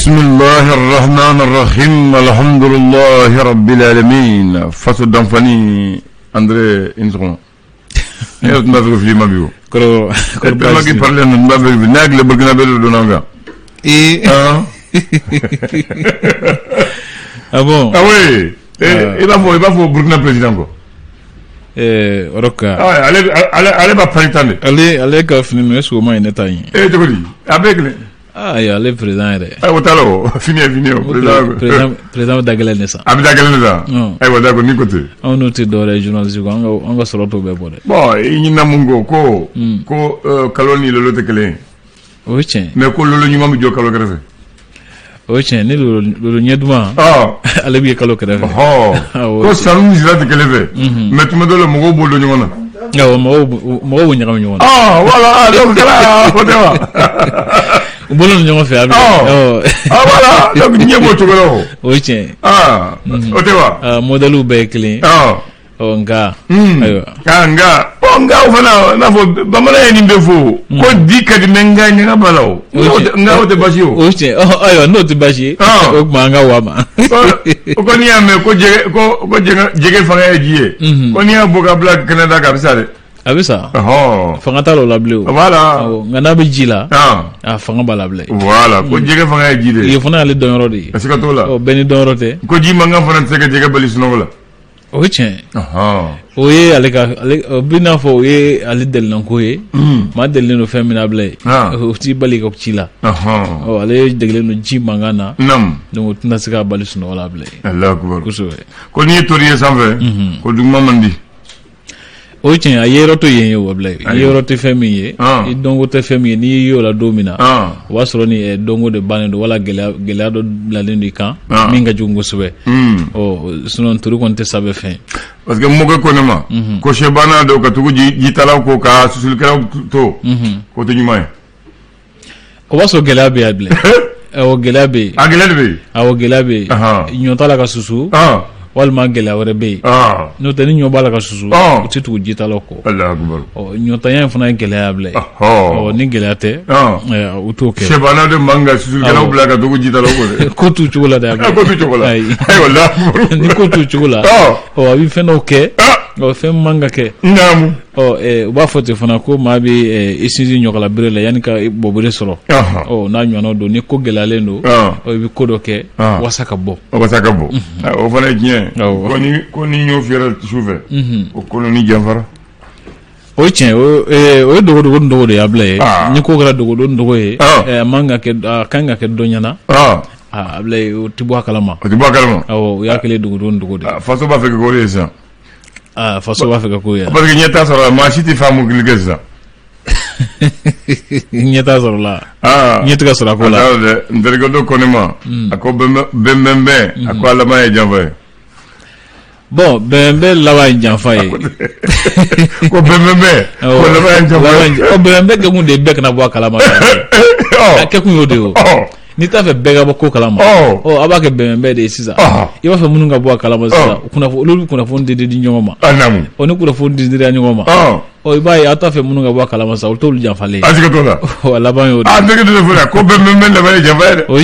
بسم الله الرحمن الرحيم الحمد لله رب العالمين فاتو دانفاني اندري انزون يا تنافو في مابيو كرو ما كي بارلي نبابي ناغ لي برغنا بيلو دونغا اي ah bon ah oui il va faut burkina président ko roka allez va paritande allez ka fini no eso ma ineta yin jogodi avec le ya le président re wotalo fini président dagala nessa abi dagala nessa ay wada ko ni côté on noté do les journalistes ko anga soroto be bode bon yi namungo ko kaloni le lote kele oche mais ko lolo nyuma mi jokalo grefe oche ni lolo nyeduma ale bi kalo grefe ko salon jira de kele be mais tu me donnes le mogo bolo nyona mo nyama nyona voilà donc là hotewa bolo nyama fe abi voilà donc nyemo chogolo oche hotewa modelu be clean nga ayo nga ufana nafo bamala yani mbefu ko dikadi menga nyanga balaw nga wote basio oche ayo no te bashi o manga wama ko ni ame ko jege fanga ejiye ko ni aboka black Canada ka bisale abisa fanga talo lablo voilà nga na be jila fanga balable voilà ko jege fanga ejiye ye fana ale donro di est-ce que to la o beni donrote ko ji manga fana sega jege balisno la oche oye ale bina fo oye ale del nan ko ye ma del no feminable o ti bali ko chila ale degle no ji mangana nam donc tuna sika balisno wala ble Allah akbar ko ni toriye samve ko dum mamandi oche ayero to yen yo wable ayero to femiye i dongo te femiye ni yo la domina wasro ni dongo de banendo wala gela do la lendi kan minga jungo sube sunon turu konte sabe fin parce que mo ko nema ko shebana do ka tugu jitala ko ka susul kala to ko to nyumay o waso gela be able o gela be o gela be nyotala ka susu walma gela wore be no tani nyo bala ka susu utitu jitala ko Allah akbar nyota yan fana gela able ni gela te utoke shebana de manga susul kala bla ka tugu jitala ko tu chula da ko tu chula ay wallah ni ko tu chula abi feno ke o fem manga ke namu ba fote fana ko ma bi isisi nyokala brele yani ka bobure soro na nyono do ni ko gelale ndo bi kodo ke wasaka bo o fana gien ko ni nyo fiera souve o kono ni jamfara o chen o dogo de yable ni ko gara dogo ye manga ke kanga ke do nyana able o tibo kalama o ya kele dogo de faso ba fe ko resa faso ba fe ko ya parce que nyata sara ma siti famu gilgeza nyata sara la nyata ka sara ko la ndere do konema ako bembe ako alama e jambe bon bembe lawa janfa ye ko bembe ko lawa janfa o bembe ke mun de bek na bo kalama ke kun yo de o ni ta fe bega bo ko kalama abake bembe de sisa i ba fe munun ga bo kalama sisa kuna fo lolu kuna fo de nyoma anamu oni kuna fo de nyoma iba ya ta fe munun ga bo kalama sa o to lu janfa le asika to la la ban yo de de fo ko bembe la ba janfa o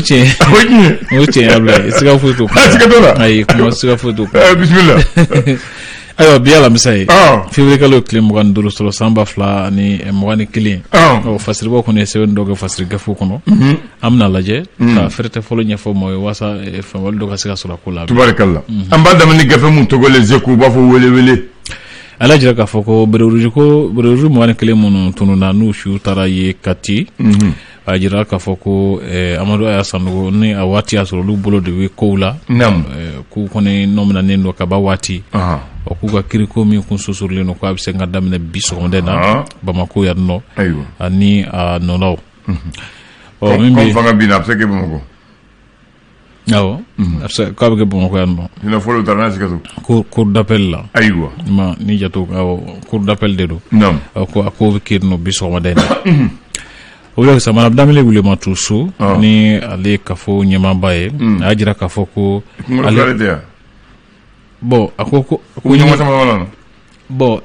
che abla sika fo to asika to la ay kuma sika fo to bismillah ayo biya la misay février kalo clé mo gan dulu solo samba fla ni mo gan clé o fasri bo ko ne se ndo ga fasri gafu kono amna laje ka ferté folo nya fo moy wasa fa wal do ka sika sura kula tubarakallah amba dama ni gafe mun to gole zeku ba fo wele ala jira ka fo ko beruju mo gan clé mon tunu na nu shu tara ye kati ajira ka fo ko Amadou Aya Sanogo ni awati asoro lu bolo de we koula ku kone nomna nendo ka ba wati o ku ga kiriko mi kun susurle no ko abse ngadam ne biso ndena Bamako ya no ani no law o mimbi fanga bina abse ke Bamako abse ko abge Bamako ya no ina folo tarnasi kaso cour d'appel la aywa ma ni jato cour d'appel de do ko ko kirno biso ndena oyo sama abdamile wule matusu ni ale kafo nyama bae ajira kafo ko ale bo akoko nyama sama wala bo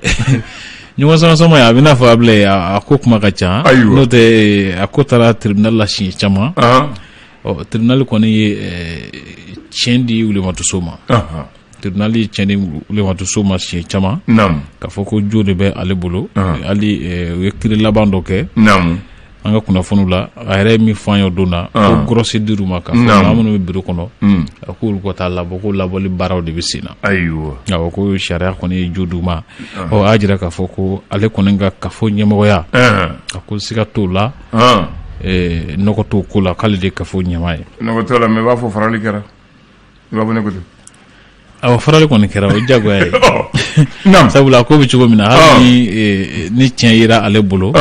nyuma sama ya bina fa able akoko makacha no te akotara tribunal la shi chama tribunal kɔni ye tiɲɛ di wulematuso ma tribunal ye tiɲɛ di wulematuso ma siɲɛ caman k'a fɔ ko jo de bɛ ale bolo hali u ye kiiri laban dɔ kɛ an ka kunnafoniw la a yɛrɛ ye min fɔ an ye o don na ko grɔsi dir'u ma k'a fɔ maa minnu bɛ biro kɔnɔ a k'olu ka taa labɔ ko labɔli baaraw de bɛ sen na awɔ ko sariya kɔni ye jo d'u ma a y'a jira k'a fɔ ko ale kɔni ka kafo ɲɛmɔgɔya a ko siga t'o la nɔgɔ t'o ko la k'ale de kafo ɲɛma ye nɔgɔ t'o la mais i b'a fɔ farali kɛra i b'a fɔ ne ko ten awɔ farali kɔni kɛra o diyagoya ye sabula ko bɛ cogo min na hali ni tiɲɛ yera ale bolo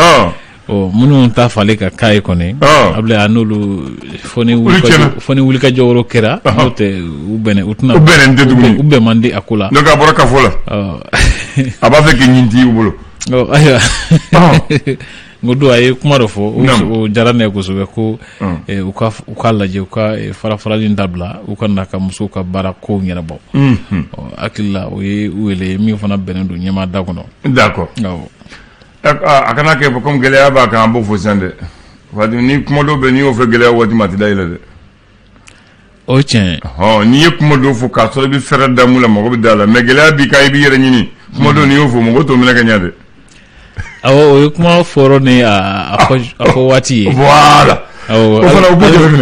minnu ta fale ka k'a ye kɔni abila n'olu fɔ ni wulikajɔ wɛrɛ kɛra n'o tɛ u bɛn man di a ko la donc a bɔra kafo la a b'a fɛ k'i ɲin t'i bolo ayiwa ngo do a ye kuma dɔ fɔ o diyara ne ye kosɛbɛ ko u k'a lajɛ u ka farafarali dabila u ka na ka musow ka baara kow ɲɛnabɔ hakili la o ye u wele min fana bɛnnen don ɲɛmaa da kɔnɔ d'accord a kana kɛ comme gɛlɛya b'a kan an b'o fɔ sisan dɛ ni kuma dɔw bɛ n'i y'o fɛ gɛlɛya waati ma a tɛ da yɛlɛ dɛ o ye tiɲɛ ye n'i ye kuma dɔw fɔ k'a sɔrɔ i bɛ fɛɛrɛ da mun la mɔgɔ bɛ da la mais gɛlɛya b'i kan i b'i yɛrɛ ɲini kuma dɔw n'i y'o fɔ mɔgɔ t'o minɛ ka ɲɛ dɛ awɔ o ye kuma fɔrɔ ni a fɔ waati ye voilà awɔ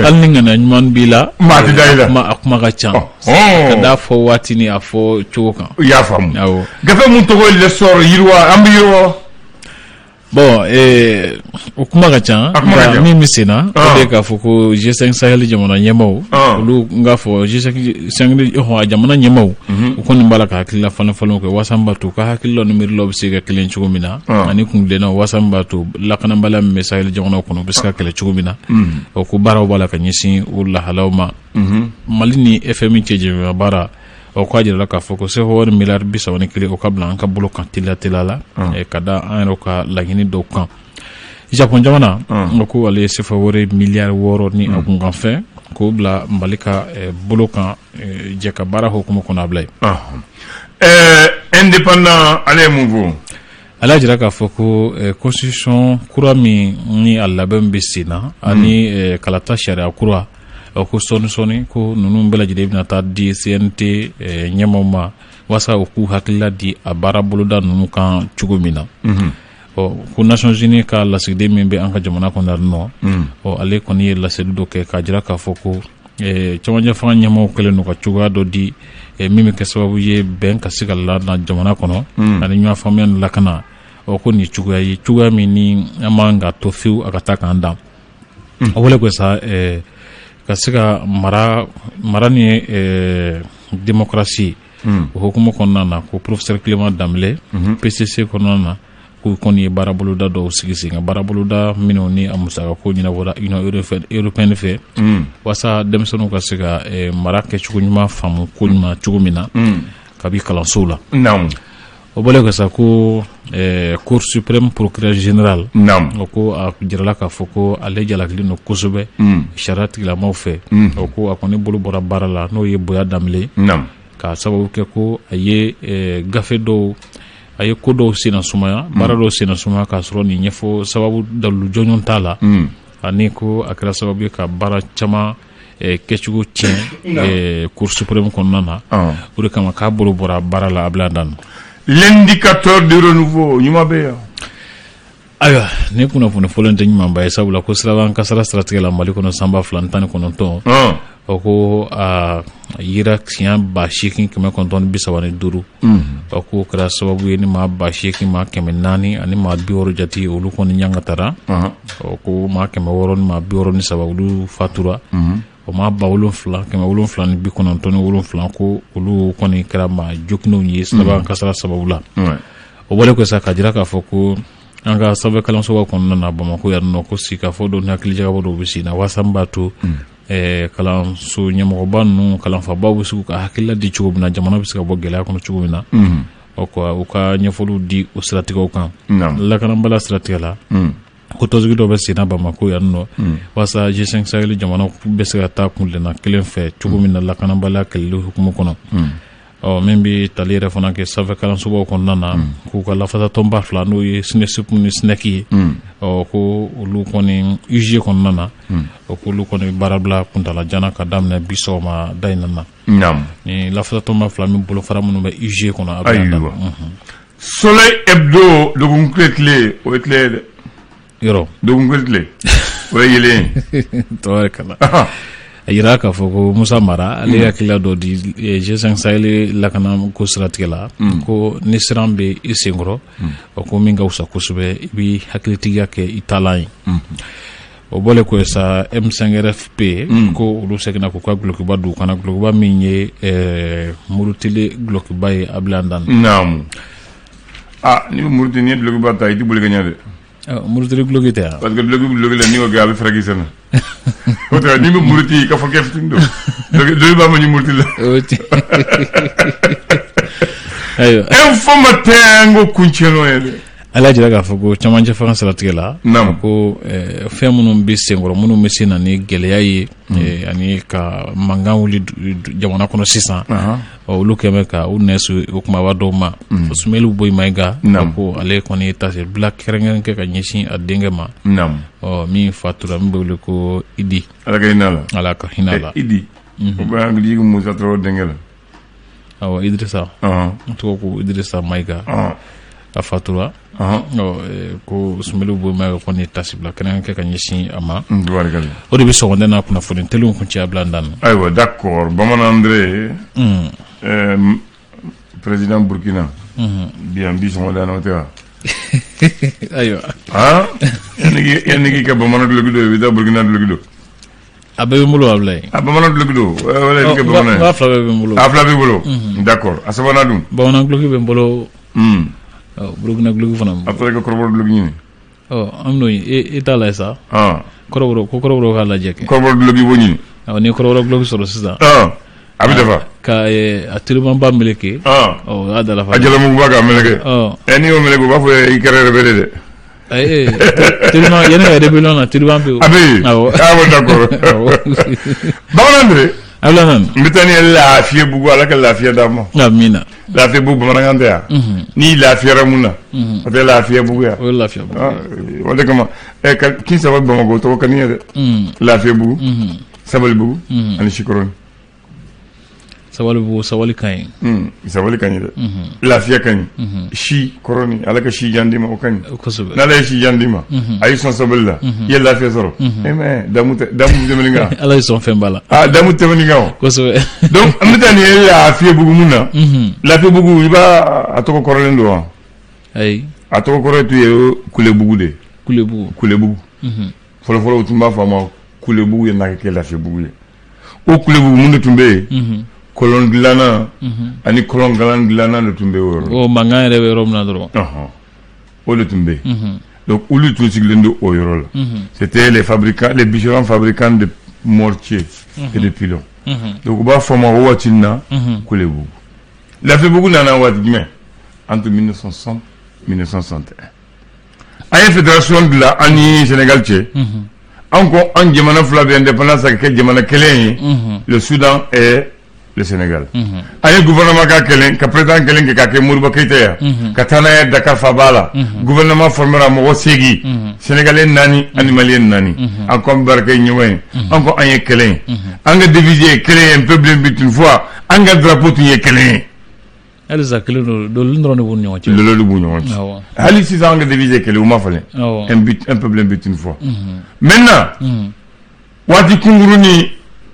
hali ni ŋana ɲuman b'i la maa tɛ da yɛlɛ a kuma ka ca ka da fɔ waati ni a fɔ cogo kan i y'a faamu awɔ gafe mun tɔgɔ le sɔrɔ yiriwa an bɛ yiriwa bon o kuma ka ca nka min bɛ sen na o de k'a fɔ ko G5 Sahel jamana ɲɛmaaw olu n k'a fɔ G5 jamana ɲɛmaaw u kɔni b'a la ka hakilila falen-falenw kɛ waasa min b'a to u ka hakilila ni miirilaw bɛ se ka kelen cogo min na ani kungilennaw waasa min b'a to lakanabaliya min bɛ Sahel jamanaw kɔnɔ u bɛ se ka kɛlɛ cogo min na ko baaraw b'a la ka ɲɛsin o lahalaw ma Mali ni FMI cɛ jɛɲɔgɔnya baara k'a jira k'a fɔ ko CFA miliyari 31 o ka bila an ka bolo kan teliya la ka da an yɛrɛ ka laɲini dɔw kan Japon jamana ko ale ye CFA miliyari 6 ni a kunkan fɛn k'o bila Mali ka bolo kan jɛ ka baara hukumu kɔnɔ a bila ye indépendant ale ye mun fɔ ala jira k'a fɔ ko constitution kura min ni a labɛn bɛ sen na ani kalata sariya kura ko sɔɔni ko ninnu bɛɛ lajɛlen bɛna taa di CNT ɲɛmaaw ma walasa u k'u hakilila di a baara boloda ninnu kan cogo min na ko Nations Unies ka lasigiden min bɛ an ka jamana kɔnɔ nɔ ale kɔni ye laseli dɔ kɛ k'a jira k'a fɔ ko cɛmancɛ fanga ɲɛmaaw kɛlen don ka cogoya dɔ di min bɛ kɛ sababu ye bɛn ka se ka lana jamana kɔnɔ ani ɲɔgɔn faamuya ni lakana ko nin cogoya ye cogoya min ni an man ka to fiyewu a ka taa k'an dan o wele ko sa ka se ka mara ni démocratie o hukumu kɔnɔna na ko professeur Clément Dambélé PCC kɔnɔna na k'u kɔni ye baara boloda dɔw sigi sen ka baara boloda minnu ni a musaka ko ɲɛnabɔra Union européenne fɛ walasa denmisɛnninw ka se ka mara kɛcogo ɲuman faamu ko ɲuman cogo min na kabi kalansow la o bɔlen kɔ sa ko Cour suprême procureur général ko a jirala k'a fɔ ko ale jalakili don kosɛbɛ sariya tigilamaw fɛ ko a kɔni bolo bɔra baara la n'o ye Boya Dambélé k'a sababu kɛ ko a ye gafe dɔw a ye ko dɔw senna sumaya baara dɔw senna sumaya k'a sɔrɔ nin ɲɛfɔ sababu dalu jɔnjɔn t'a la ani ko a kɛra sababu ye ka baara caman kɛcogo tiɲɛ Cour suprême kɔnɔna na o de kama k'a bolo bɔra baara la a bila dan l'indicateur de renouveau ɲuman bɛ yan ayiwa ni kunnafoni fɔlɔ tɛ ɲumanba ye sabula ko siraban kasara siratigɛ la Mali kɔnɔ san 2019 ko a yira siɲɛ 8,935 ko kɛra sababu ye ni maa 8,400 ani maa 60 jate olu kɔni ɲangatara ko maa 600 ni maa 63 olu fatura o maa 7,797 ko olu kɔni kɛra maa jokinɛw ye siraban kasara sababu la o bɔlen ko sa ka jira k'a fɔ ko an ka sanfɛ kalansoba kɔnɔna na Bamako yan nɔ ko sigikafɔ dɔ ni hakilijagabɔ dɔw bɛ sen na walasa min b'a to kalanso ɲɛmɔgɔba ninnu kalanfabaw bɛ se k'u ka hakilila di cogo min na jamana bɛ se ka bɔ gɛlɛya kɔnɔ cogo min na u ka ɲɛfɔliw di o siratigɛw kan lakanabaliya siratigɛ la ko tɔnsigi dɔ bɛ sen na Bamako yan nɔ walasa G5 Sahel jamanaw bɛ se ka taa kuntilenna kelen fɛ cogo min na lakanabaliya kɛlɛli hukumu kɔnɔ min bɛ tali yɛrɛ fana kɛ sanfɛ kalansobaw kɔnɔna na k'u ka lafasatonba fila n'o ye SNESIP ni SNEC ye ko olu kɔni UG kɔnɔna na k'olu kɔni baara bila kuntalajana ka daminɛ bi sɔgɔma da in na ni lafasatonba fila min bolofara minnu bɛ UG kɔnɔ a bɛ dan Soleil Hebdo dɔgɔkun tile o ye tile dɛ yɔrɔ dɔgɔkun tile o ye yelen tɔɔrɔ kala a yira k'a fɔ ko Musa Mara ale hakilila dɔ di G5 Sahel lakana ko siratigɛ la ko ni siran bɛ i senkɔrɔ ko min ka wusa kosɛbɛ i bɛ hakilitigiya kɛ i taalan ye o bɔlen ko sa M5RFP ko olu seginna k'u ka gulokiba don u kana gulokiba min ye murutile gulokiba ye a bila dan naamu ni muruti ni gulokiba ta i tɛ boli ka ɲɛ dɛ murutile guloki tɛ parce que guloki la ni o kɛ a bɛ faraki sɛnɛ o tɛ ni bɛ muruti ka fɔ kɛ fitin don dɔw b'a ma ni muruti la ayiwa informateur n ko kun tiɲɛn'o ye dɛ ala jira k'a fɔ ko camancɛ fanga siratigɛ la ko fɛn minnu bɛ senkɔrɔ minnu bɛ se na ni gɛlɛya ye ani ka mankan wuli jamana kɔnɔ sisan olu kɛmɛ ka u nɛsu o kumaba dɔw ma Sumeli Boyi Mayiga ko ale kɔni ye tase bila kɛrɛnkɛrɛn kɛ ka ɲɛsin a denkɛ ma min fatura min bɛ wele ko Idi ala ka hinɛ la ala ka hinɛ la Idi o bɛ hakili jigin Musa Tarawele denkɛ la awɔ Idrissa tɔgɔ ko Idrissa Mayiga a fatura ko Sumeli Boyi Mayiga kɔni tasi bila kɛrɛnkɛrɛn kɛ ka ɲɛsin a ma o de bɛ sɔgɔmada n'a kunnafoni teliw kun ci a bila dan ayiwa d'accord Bamanan André président Burkina bien bi sɔgɔmada n'o tɛ wa ayiwa yanni k'i ka Bamanan duloki don i bɛ taa Burkina duloki don a bɛɛ bɛ n bolo Ablaye a Bamanan duloki don wala i bɛ kɛ Bamanan n fila bɛɛ bɛ n bolo a fila b'i bolo d'accord a sabanan dun Bamanan duloki bɛ n bolo Burkina duloki fana a fɔra ka kɔrɔbɔrɔ duloki ɲini an n'o e t'a la sa kɔrɔbɔrɔ ko kɔrɔbɔrɔ k'a lajɛ kɛ kɔrɔbɔrɔ duloki b'o ɲini ni kɔrɔbɔrɔ duloki sɔrɔ sisan a bɛ dafa ka a telimanba meleke a dalafa a jalamuguba k'a meleke n'i y'o meleke u b'a fɔ i kɛra yɛrɛ bɛ de dɛ teliman yɛnɛ ka rébellion na teliman bɛ a bɛ yen d'accord Bamanan André Ablaye n bɛ taa ni lafiya bugu ala ka lafiya d'a ma amina lafiya bugu bamanankan tɛ yan n'i lafiyara mun na o tɛ lafiya bugu ya o ye lafiya bugu o de kama kin saba Bamako tɔgɔ ka di n ye dɛ lafiya bugu sabali bugu ani Sikɔrɔni sabali bugu sabali ka ɲi sabali ka ɲi dɛ lafiya ka ɲi si kɔrɔni ala ka si jan d'i ma o ka ɲi n'ala ye si jan d'i ma a y'i sɔn sabali la i ye lafiya sɔrɔ mais damu tɛmɛni kan ala ye sɔn fɛn b'a la damu tɛmɛni kan kosɛbɛ donc an bɛ taa nin ye lafiya bugu mun na lafiya bugu i b'a a tɔgɔ kɔrɔlen don wa ayi a tɔgɔ kɔrɔ tun ye kulebugu de kulebugu fɔlɔfɔlɔ u tun b'a fɔ a ma kulebugu ye n'a kɛ lafiya bugu ye o kulebugu mun de tun bɛ yen kolon dilanna ani kolon galan dilanna de tun bɛ o yɔrɔ mankan yɛrɛ bɛ yɔrɔ min na dɔrɔn o de tun bɛ yen donc olu tun sigilen don o yɔrɔ la c'était les bûcherons fabricants de mortiers et de pilons donc u b'a fɔ ma o waati na kulebugu lafiyabugu nana waati jumɛn entre 1960 1961 an ye fédération dilan an ni Sénégal cɛ an ko an jamana fila bɛ indépendance ka kɛ jamana kelen ye le Soudan et le Sénégal an ye gouvernement ka kelen ka président kelen kɛ k'a kɛ Modibo Keyita yan ka taa n'a ye Dakar faaba la gouvernement formera mɔgɔ 8 Sénégalais 4 ani Malien 4 an ko an bɛ kɛ ɲɔgɔn ye an ko an ye kelen ye an ka devise ye kelen ye un peuple but une fois an ka drapeau tun ye kelen ye halisa kelen don dolu dɔrɔn de b'u ni ɲɔgɔn cɛ dolu b'u ɲɔgɔn cɛ hali sisan an ka devise ye kelen u ma falen un peuple but une fois maintenant waati kunkurunin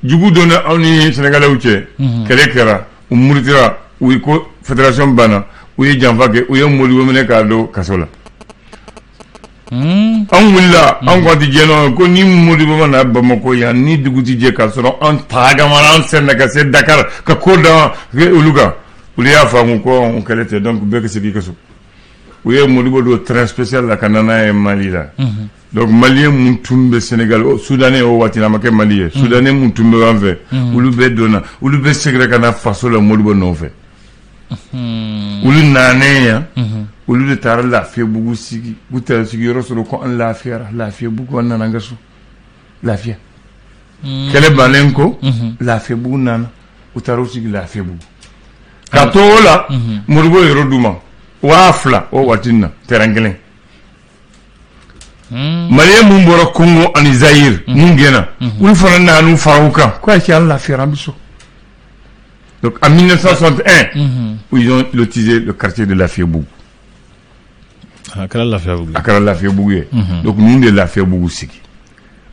jugu donna aw ni Sénégalais cɛ kɛlɛ kɛra u muritira u ye ko fédération banna u ye janfa kɛ u ye Modibo minɛ k'a don kaso la an wulila an ko ti jɛnɔ ko ni Modibo ma na Bamako yan ni dugu ti jɛ k'a sɔrɔ an tagamana an sɛnɛ ka se Dakar ka ko dan olu kan olu y'a faamu ko on kɛlɛ tɛ donc bɛɛ ka segin i ka so u ye Modibo don train spécial la ka na n'a ye Mali la donc Malien mun tun bɛ Sénégal Soudanais o waati la ma kɛ Mali ye Soudanais mun tun bɛ an fɛ olu bɛɛ donna olu bɛɛ seginna ka na faso la Modibo nɔfɛ olu nanen yan olu de taara Lafiyabugu sigi u taara sigiyɔrɔ sɔrɔ ko an lafiyara Lafiyabugu an nana an ka so lafiya kɛlɛ bannen ko Lafiyabugu nana u taara u sigi Lafiyabugu ka to la Modibo yoro duma wa fla o watinna terangelen Malien mun bɔra Congo ani Zaïre mun gɛnna olu fana nanu faraw kan ko ay ci Allah firambiso. Donc en 1961 où ils ont lotisé le quartier de Lafiebougou. Akara Lafiebougou. Akara Lafiebougou. Donc nous de Lafiebougou sigi.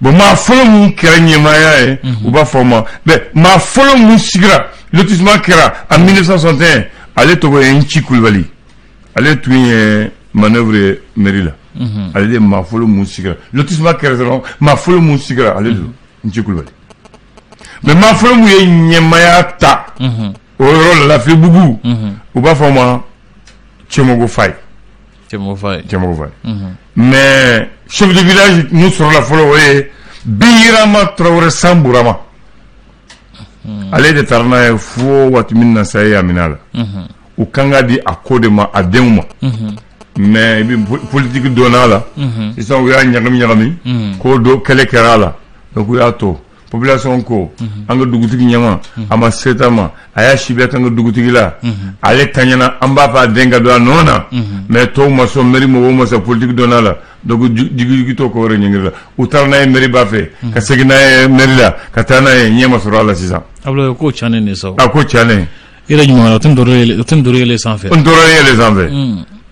Bon ma folo mun kɛra ɲɛmaaya ye u b'a fɔ ma mais ma folo mun sigira lotissement kɛra en 1961 ale tɔgɔ ye Nci Kulibali ale tun ye manœuvre ye mairie la ale de ma folo mun sigira lotissement kɛra dɔrɔn ma folo mun sigira ale de Nci Kulibali mais ma folo mun ye ɲɛmaaya ta o yɔrɔ la Lafiebougou u b'a fɔ ma Cɛmɔgɔ Faye mais chef de village nous sur la folo o ye Birama Traoré Samburama ale de tarna ye fo waati min na saya amina la u kanga di a ko de ma a denw ma mais i bɛ politique donna la sisan u y'a ɲagami ko do kɛlɛ kɛra la donc u y'a to population ko an ka dugutigi ɲama a ma seta ma a y'a si bɛɛ kan ka dugutigi la ale taɲana an b'a fɛ a den ka don a nɔ na mais tɔw ma sɔn mairie mɔgɔw ma sɔn politique donna la donc jigiji to ko wɛrɛ ɲɛngiri la u taara n'a ye mairie b'a fɛ ka segin n'a ye mairie la ka taa n'a ye ɲɛ ma sɔrɔ a la sisan abla ko canen ne saw a ko canen ira ɲuman o tun dɔrɔle sanfɛ on dɔrɔle sanfɛ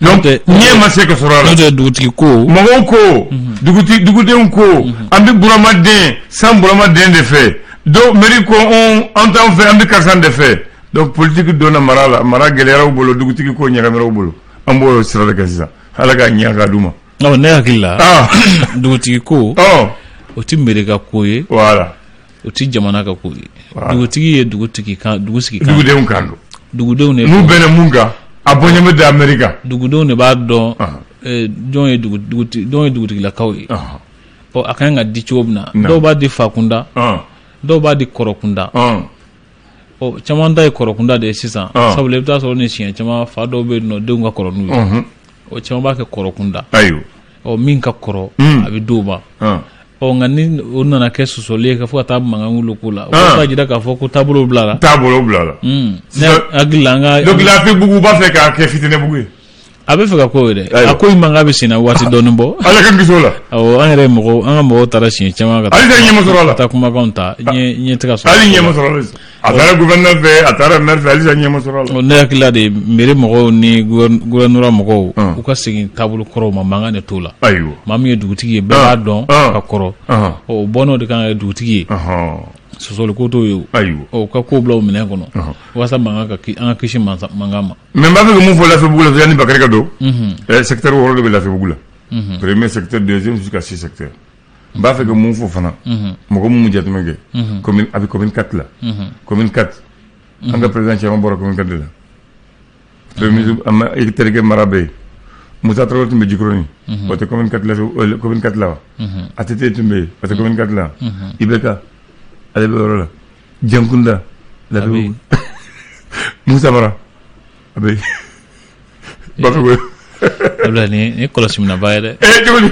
donc ɲɛ ma se ka sɔrɔ a la n'o dugutigi ko mɔgɔw ko dugudenw ko an bɛ buramaden san buramaden de fɛ donc mairie ko an t'an fɛ an bɛ karisa de fɛ donc politique donna mara la mara gɛlɛyaraw bolo dugutigi ko ɲagamiraw bolo an b'o sira de kɛ sisan ala ka ɲɛ ka d'u ma ne hakili la dugutigi ko o tɛ mairie ka ko ye voilà o tɛ jamana ka ko ye dugutigi ye dugutigi kan dugudenw kan don dugudenw ne n'u bɛnna mun kan a bɔɲɛ de Amerika dugudenw de b'a dɔn jɔn ye dugutigilakaw ye ɔ a kan ka di cogo min na dɔw b'a di fakunda dɔw b'a di kɔrɔkunda ɔ caman ta ye kɔrɔkunda de ye sisan sabula i bɛ taa sɔrɔ ni siɲɛ caman fa dɔw bɛ yen nɔ denw ka kɔrɔ n'u ye ɔ caman b'a kɛ kɔrɔkunda ɔ min ka kɔrɔ a bɛ d'o ma ɔ nka ni o nana kɛ sɔsɔli ye ka fɔ ka taa mankan wolo ko la o b'a jira k'a fɔ ko taabolo bila la ne hakili la an ka donc Lafiebougou b'a fɛ k'a kɛ Fitinɛbugu ye a bɛ fɛ ka ko ye dɛ a ko in mankan bɛ senna waati dɔɔnin bɔ ala ka kisi o la awɔ an ka mɔgɔw taara siɲɛ caman ka hali ɲɛ ma sɔrɔ a la taa kumakanw ta ɲɛ tɛ ka sɔrɔ hali ɲɛ ma sɔrɔ a la a taara gouverneur fɛ a taara maire fɛ hali ɲɛ ma sɔrɔ a la ne hakili la de mairie mɔgɔw ni gouverneur mɔgɔw u ka segin taabolo kɔrɔw ma mankan de t'o la maa min ye dugutigi ye bɛɛ b'a dɔn ka kɔrɔ o bɔnnaw de kan ka kɛ dugutigi ye sɔsɔli ko t'o ye o ka ko bila o minɛn kɔnɔ walasa an ka kisi mankan ma mais n b'a fɛ ka mun fɔ Lafiebougou la yanni Bakary ka don secteur wɔɔrɔ de bɛ Lafiebougou la premier secteur deuxième jusqu'à 6 secteurs n b'a fɛ ka mun fɔ fana mɔgɔ mun jateminɛ kɛ commune a bɛ commune 4 la commune 4 an ka président caman bɔra commune 4 de la premier ministre i terikɛ mara bɛ yen Musa Traoré tun bɛ Jikɔrɔni o tɛ commune 4 la commune 4 la wa ATT tun bɛ yen o tɛ commune 4 la IBK ale bɛ yɔrɔ la Jankunda Lafiebougou Musa Mara a bɛ yen ba fɛ ko abla ni kɔlɔsi mina ba ye dɛ cogo di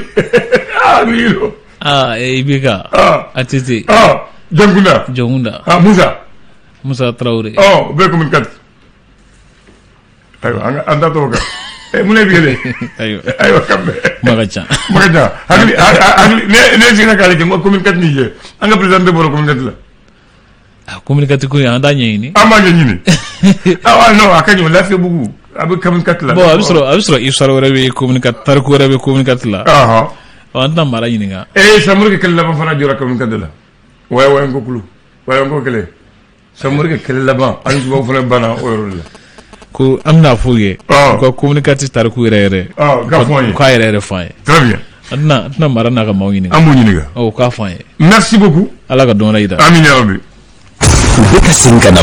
ni yiro IBK ATT Jankunda Musa Traoré o bɛ commune 4 ayiwa an taa tɔgɔ kan mun ne bɛ yɛlɛ ayiwa kan bɛɛ maka ca hakili ne sigira k'ale kɛ n ko commune 4 ni jɛ an ka président bɛɛ bɔra commune 4 la commune 4 ko an t'a ɲɛɲini an b'a ɲɛɲini non a ka ɲɛ Lafiebougou a bɛ commune 4 la bon a bɛ sɔrɔ histoire wɛrɛ bɛ commune 4 tariku wɛrɛ bɛ commune 4 la an tɛna mara ɲininka Samori ka kɛlɛ laban fana jɔra commune 4 la Wayanko kulu Wayanko kɛlɛ Samori ka kɛlɛ laban ani tubabu fana banna o yɔrɔ la ko an bɛna f'u ye ko commune 4 tariku yɛrɛ k'a yɛrɛ f'an ye très bien an tɛna mara n'a ka maaw ɲininka an b'u ɲininka k'a f'an ye merci beaucoup ala ka dɔn wɛrɛ yira amin ya rabi u bɛ ka segin ka na